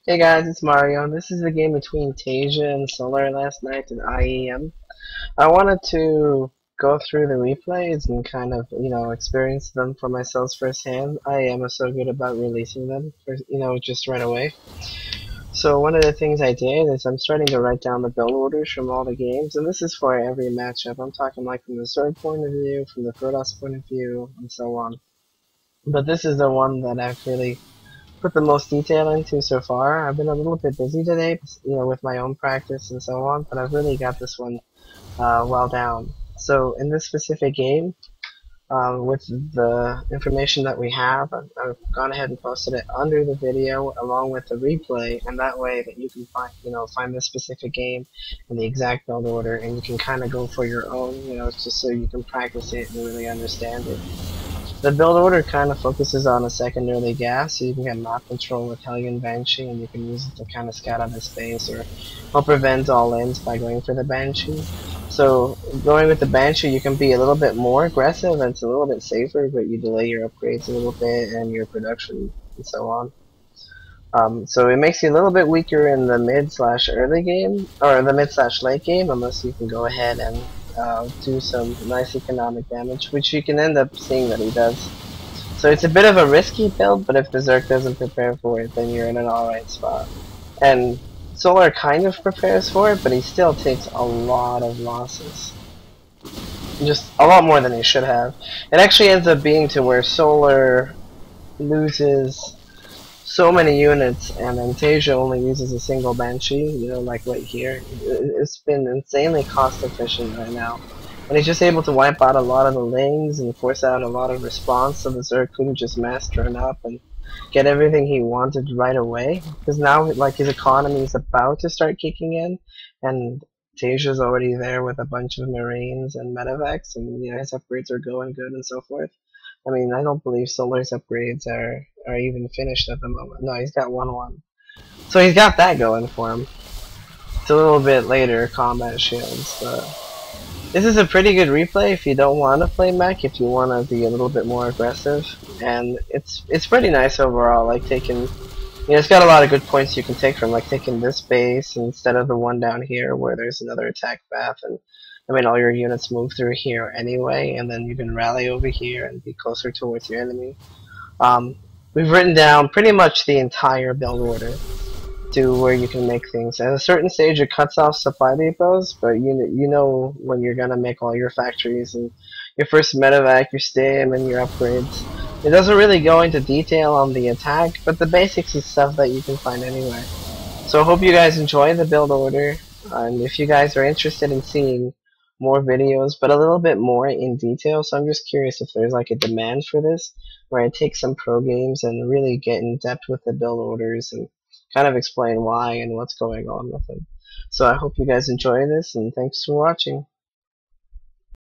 Hey guys, it's Mario. This is the game between Taeja and Solar last night at IEM. I wanted to go through the replays and kind of, experience them for myself firsthand. IEM is so good about releasing them, just right away. So one of the things I did is I'm starting to write down the build orders from all the games, and this is for every matchup. I'm talking like from the Zerg point of view, from the Protoss point of view, and so on. But this is the one that I've really put the most detail into so far. I've been a little bit busy today, with my own practice and so on, but I've really got this one well down. So in this specific game, with the information that we have, I've gone ahead and posted it under the video along with the replay, and that way that you can find this specific game in the exact build order, and you can kind of go for your own, just so you can practice it and really understand it. The build order kind of focuses on a secondary gas, so you can get map control with Hellion Banshee, and you can use it to kind of scout out the space or help prevent all-ins by going for the Banshee. So going with the Banshee, you can be a little bit more aggressive, and it's a little bit safer, but you delay your upgrades a little bit and your production and so on. So it makes you a little bit weaker in the mid/early game, or the mid/late game, unless you can go ahead and do some nice economic damage, which you can end up seeing that he does. So it's a bit of a risky build, but if the Zerg doesn't prepare for it, then you're in an alright spot. And Solar kind of prepares for it, but he still takes a lot of losses. Just a lot more than he should have. It actually ends up being to where Solar loses so many units, and then Taeja only uses a single Banshee, like right here. It's been insanely cost efficient right now. And he's just able to wipe out a lot of the lanes and force out a lot of response, so the Zerg couldn't just mass turn up and get everything he wanted right away. Because now, like, his economy is about to start kicking in, and Taeja's already there with a bunch of Marines and Medevacs, and his upgrades are going good and so forth. I mean, I don't believe Solar's upgrades are even finished at the moment. No, he's got 1-1. So he's got that going for him. It's a little bit later, combat shields, but this is a pretty good replay if you don't want to play mech, if you want to be a little bit more aggressive. And it's pretty nice overall, like taking, it's got a lot of good points you can take from, like taking this base instead of the one down here where there's another attack path, and I mean all your units move through here anyway, and then you can rally over here and be closer towards your enemy. We've written down pretty much the entire build order to where you can make things. At a certain stage it cuts off supply depots, but you know when you're gonna make all your factories and your first medevac, your stim, and your upgrades. It doesn't really go into detail on the attack, but the basics is stuff that you can find anywhere. So I hope you guys enjoy the build order, and if you guys are interested in seeing more videos, but a little bit more in detail, so I'm just curious if there's like a demand for this, where I take some pro games and really get in depth with the build orders and kind of explain why and what's going on with them. So I hope you guys enjoy this, and thanks for watching.